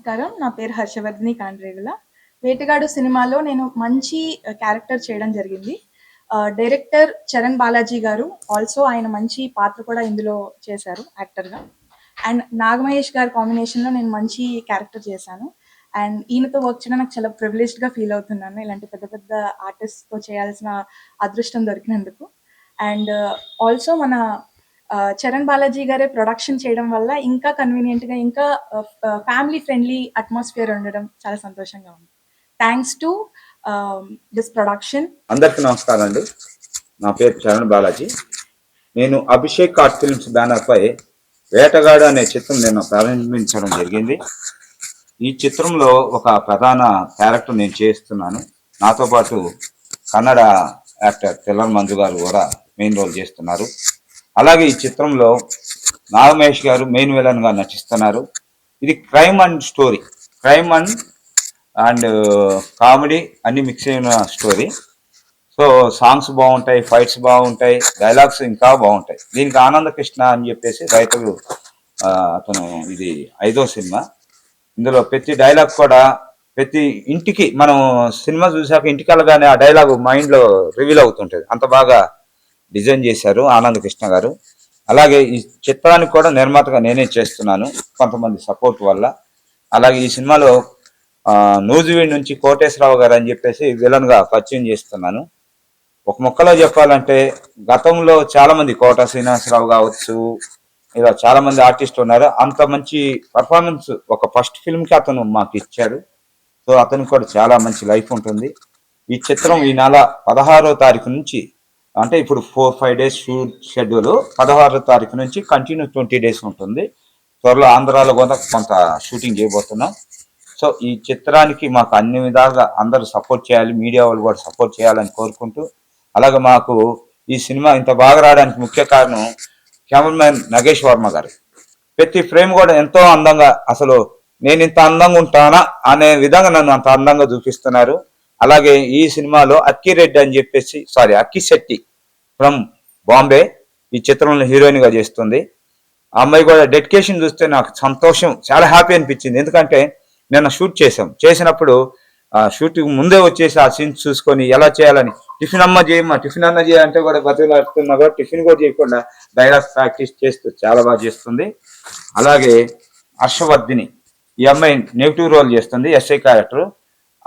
నమస్కారం. నా పేరు హర్షవర్ధిని కాండ్రేగుల. 'వేటగాడు' సినిమాలో నేను మంచి క్యారెక్టర్ చేయడం జరిగింది. డైరెక్టర్ చరణ్ బాలాజీ గారు ఆల్సో ఆయన మంచి పాత్ర కూడా ఇందులో చేశారు యాక్టర్‌గా. అండ్ నాగమహేష్ గారి కాంబినేషన్‌లో నేను మంచి క్యారెక్టర్ చేశాను. అండ్ ఈయనతో వర్క్ చేయడం నాకు చాలా ప్రివిలేజ్డ్‌గా ఫీల్ అవుతున్నాను. ఇలాంటి పెద్ద పెద్ద ఆర్టిస్ట్‌తో చేయాల్సిన అదృష్టం దొరికినందుకు. అండ్ ఆల్సో మన చరణ్ బాలాజీ గారే ప్రొడక్షన్ చేయడం వల్ల ఇంకా కన్వీనియంట్‌గా ఇంకా ఫ్యామిలీ ఫ్రెండ్లీ అట్మాస్ఫియర్ ఉండడం చాలా సంతోషంగా ఉంది. Thanks to this production. అందరికీ నమస్కారం అండి. నా పేరు చరణ్ బాలాజీ. నేను అభిషేక్ ఆర్ట్ ఫిల్మ్స్ బ్యానర్ పై వేటగాడు అనే చిత్రం నేను ప్రారంభించడం జరిగింది. ఈ చిత్రంలో ఒక ప్రధాన క్యారెక్టర్ నేను చేస్తున్నాను. నాతో పాటు కన్నడ యాక్టర్ తెల్లన్ మంజు గారు కూడా మెయిన్ రోల్ చేస్తున్నారు. అలాగే ఈ చిత్రంలో నాగమహేష్ గారు మెయిన్ విలన్ గా నటిస్తున్నారు. ఇది crime and story, crime and comedy అన్ని మిక్స్ అయిన స్టోరీ. సో సాంగ్స్ బాగుంటాయి, ఫైట్స్ బాగుంటాయి, డైలాగ్స్ ఇంకా బాగుంటాయి. దీనికి ఆనంద కృష్ణ అని చెప్పేసి రైతులు అతను ఇది 5వ సినిమా. ఇందులో ప్రతి డైలాగ్ కూడా ప్రతి ఇంటికి మనం సినిమా చూసాక ఇంటికి వెళ్ళగానే ఆ డైలాగ్ మైండ్ లో రివీల్ అవుతుంటది. అంత బాగా డిజైన్ చేశారు ఆనంద కృష్ణ గారు. అలాగే ఈ చిత్రానికి కూడా నిర్మాతగా నేనే చేస్తున్నాను కొంతమంది సపోర్ట్ వల్ల. అలాగే ఈ సినిమాలో నూజివీడ్ నుంచి కోటేశ్వరరావు గారు అని చెప్పేసి విలన్ గా పరిచయం చేస్తున్నాను. ఒక ముక్కలో చెప్పాలంటే గతంలో చాలా మంది కోట శ్రీనివాసరావు కావచ్చు, ఇలా చాలా మంది ఆర్టిస్టులు ఉన్నారు. అంత మంచి పర్ఫార్మెన్స్ ఒక ఫస్ట్ ఫిల్మ్ కి అతను మాకు ఇచ్చారు. సో అతనికి కూడా చాలా మంచి లైఫ్ ఉంటుంది. ఈ చిత్రం ఈ నెల 16వ తారీఖు నుంచి, అంటే ఇప్పుడు 4-5 డేస్ షూట్ షెడ్యూల్, 16వ తారీఖు నుంచి కంటిన్యూ 20 డేస్ ఉంటుంది. త్వరలో ఆంధ్రాలో కూడా కొంత షూటింగ్ చేయబోతున్నాం. సో ఈ చిత్రానికి మాకు అన్ని విధాలుగా అందరూ సపోర్ట్ చేయాలి, మీడియా వాళ్ళు కూడా సపోర్ట్ చేయాలని కోరుకుంటూ, అలాగే మాకు ఈ సినిమా ఇంత బాగా రావడానికి ముఖ్య కారణం కెమెరామెన్ నగేష్ వర్మ గారు. ప్రతి ఫ్రేమ్ కూడా ఎంతో అందంగా, అసలు నేను ఇంత అందంగా ఉంటానా అనే విధంగా నన్ను అంత అందంగా చూపిస్తున్నారు. అలాగే ఈ సినిమాలో అక్కిరెడ్డి అని చెప్పేసి, అక్కి శెట్టి ఫ్రమ్ బాంబే ఈ చిత్రంలో హీరోయిన్ గా చేస్తుంది. ఆ అమ్మాయి కూడా డెడికేషన్ చూస్తే నాకు సంతోషం, చాలా హ్యాపీ అనిపించింది. ఎందుకంటే నిన్న షూట్ చేసినప్పుడు షూటింగ్ ముందే వచ్చేసి ఆ సీన్స్ చూసుకొని ఎలా చేయాలని, టిఫిన్ అమ్మ చేయమ్మా, టిఫిన్ అన్న చేయాలంటే కూడా బతుకులాడుతున్నా కూడా టిఫిన్ కూడా చేయకుండా డైలాగ్ ప్రాక్టీస్ చేస్తూ చాలా బాగా చేస్తుంది. అలాగే హర్షవర్ధిని, ఈ అమ్మాయి నెగిటివ్ రోల్ చేస్తుంది, ఎస్ఐ క్యారెక్టర్.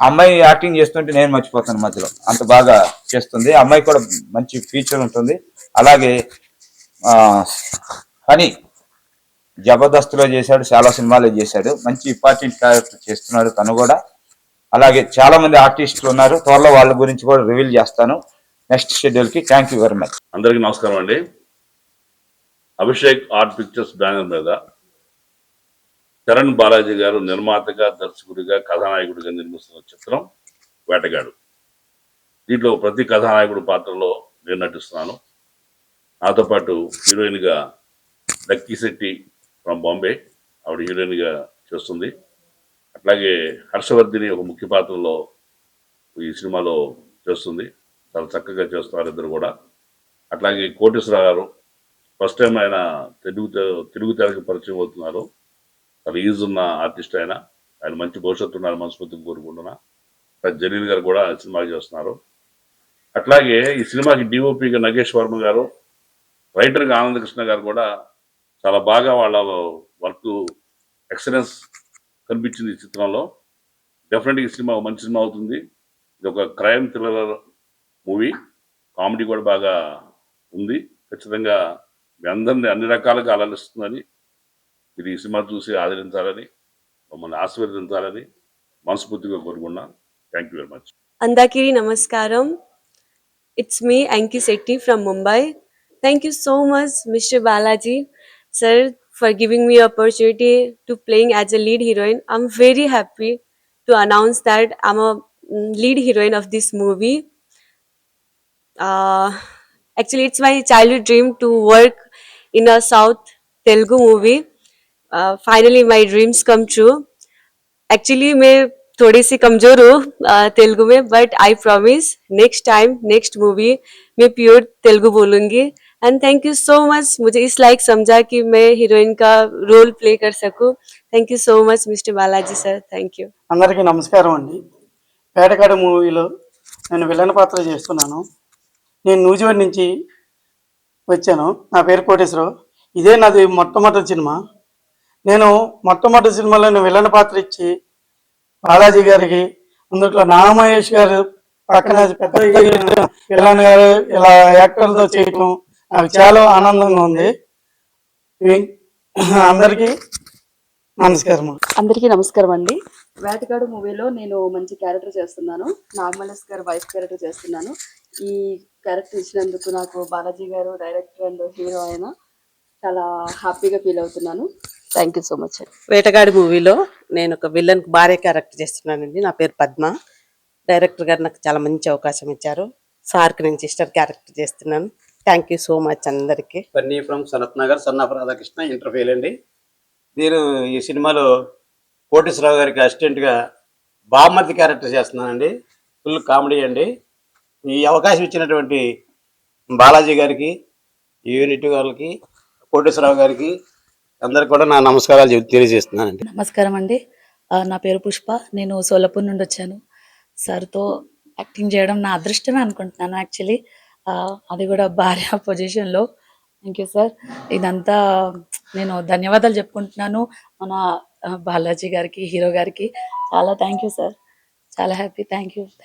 అమ్మాయి యాక్టింగ్ చేస్తుంటే నేను మర్చిపోతాను మధ్యలో, అంత బాగా చేస్తుంది. అమ్మాయి కూడా మంచి ఫీచర్ ఉంటుంది. అలాగే కానీ జబర్దస్త్లో చేశాడు, చాలా సినిమాలో చేశాడు, మంచి ఇంపార్టెంట్ క్యారెక్టర్ చేస్తున్నాడు తను కూడా. అలాగే చాలా మంది ఆర్టిస్టులు ఉన్నారు, త్వరలో వాళ్ళ గురించి కూడా రివీల్ చేస్తాను నెక్స్ట్ షెడ్యూల్ కి. Thank you very much. అందరికీ నమస్కారం అండి. అభిషేక్ ఆర్ట్ పిక్చర్స్ బ్యానర్ మీద చరణ్ బాలాజీ గారు నిర్మాతగా, దర్శకుడిగా, కథానాయకుడిగా నిర్మిస్తున్న చిత్రం వేటగాడు. దీంట్లో ప్రతి కథానాయకుడు పాత్రలో నేను నటిస్తున్నాను. నాతో పాటు హీరోయిన్ గా లక్కీ శెట్టి ఫ్రమ్ బాంబే, ఆవిడ హీరోయిన్ గా చేస్తుంది. అట్లాగే హర్షవర్ధిని ఒక ముఖ్య పాత్రలో ఈ సినిమాలో చేస్తుంది, చాలా చక్కగా చేస్తున్నారు ఇద్దరు కూడా. అట్లాగే కోటేశ్వర గారు ఫస్ట్ టైం ఆయన తెలుగు తెరకి పరిచయం అవుతున్నారు. చాలా ఈజ్ ఉన్న ఆర్టిస్ట్ ఆయన మంచి భవిష్యత్తు ఉన్నారు మనస్ఫూర్తిగా కోరుకుంటున్నా. జలీల్ గారు కూడా సినిమాకి చేస్తున్నారు. అట్లాగే ఈ సినిమాకి డిఓపిగా నగేష్ వర్మ గారు, రైటర్గా ఆనంద కృష్ణ గారు కూడా చాలా బాగా వాళ్ళ వర్క్ ఎక్సలెన్స్ కనిపించింది ఈ చిత్రంలో. డెఫినెట్గా ఈ సినిమా మంచి సినిమా అవుతుంది. ఇది ఒక క్రైమ్ థ్రిల్లర్ మూవీ, కామెడీ కూడా బాగా ఉంది. ఖచ్చితంగా మీ అందరినీ అన్ని రకాలుగా అలరిస్తుందని, ఇది ఈ సినిమా చూసి ఆదరించాలని, మమ్మల్ని ఆశీర్వదించాలని మనస్ఫూర్తిగా కోరుకున్నాను. Thank you very much. అందరికీ నమస్కారం. It's me, Anki Setti from Mumbai. Thank you so much, Mr. Balaji, sir, for giving me opportunity to playing as a lead heroine. I'm very happy to announce that I'm a lead heroine of this movie. Actually, it's my childhood dream to work in a South Telugu movie. Finally, my dreams come true. Actually, मैं थोड़ी सी कमजोर हूँ तेलुगु में, but I promise next time next movie मैं pure Telugu बोलूँगी and thank you so much मुझे इस लायक समझा कि मैं हीरोइन का रोल प्ले कर सकूं. Thank you so much mister Balaji sir. Thank you. అందరికీ నమస్కారం అండి. వేటగాడు మూవీలో నేను విలన్ పాత్ర చేస్తున్నాను. నేను నూజివీడు నుంచి వచ్చాను. నా పేరు కోటేశ్వరరావు. ఇదే నాది మొట్టమొదటి సినిమా. నేను మొట్టమొదటి సినిమాలో నేను విలన్ పాత్ర ఇచ్చి బాలాజీ గారికి, అందులో నాగమహేష్ గారు పక్కన పెద్ద విలన్ గారు ఇలా యాక్టర్లతో చేయటం నాకు చాలా ఆనందంగా ఉంది. అందరికీ నమస్కారం. అందరికీ నమస్కారం అండి. వేటగాడు మూవీలో నేను మంచి క్యారెక్టర్ చేస్తున్నాను. నాగమల్లేష్ గారు వైఫ్ క్యారెక్టర్ చేస్తున్నాను. ఈ క్యారెక్టర్ ఇచ్చినందుకు నాకు బాలాజీ గారు డైరెక్టర్ అండ్ హీరో ఆయన చాలా హ్యాపీగా ఫీల్ అవుతున్నాను. Thank you so much. వేటగాడి మూవీలో నేను ఒక విలన్ భార్య క్యారెక్టర్ చేస్తున్నానండి. నా పేరు పద్మ. డైరెక్టర్ గారు నాకు చాలా మంచి అవకాశం ఇచ్చారు. సార్కి నేను సిస్టర్ క్యారెక్టర్ చేస్తున్నాను. థ్యాంక్ యూ సో మచ్ అందరికీ. Bunny from Sanath Nagar, son of Radhakrishna, inter fail అండి. నేను ఈ సినిమాలో కోటేశ్వరరావు గారికి అసిస్టెంట్గా బామ్మర్ది క్యారెక్టర్ చేస్తున్నానండి. ఫుల్ కామెడీ అండి. ఈ అవకాశం ఇచ్చినటువంటి బాలాజీ గారికి, యూనిట్ వాళ్ళకి, కోటేశ్వరరావు గారికి అందరికి కూడా నా నమస్కారాలు తెలియజేస్తున్నానండి. నమస్కారం అండి. నా పేరు పుష్ప. నేను సోలాపూర్ నుండి వచ్చాను. సార్తో యాక్టింగ్ చేయడం నా అదృష్టమే అనుకుంటున్నాను యాక్చువల్లీ. అది కూడా భార్య పొజిషన్లో. Thank you sir. ఇదంతా నేను ధన్యవాదాలు చెప్పుకుంటున్నాను మన బాలాజీ గారికి, హీరో గారికి. చాలా థ్యాంక్ యూ సార్. చాలా హ్యాపీ. Thank you.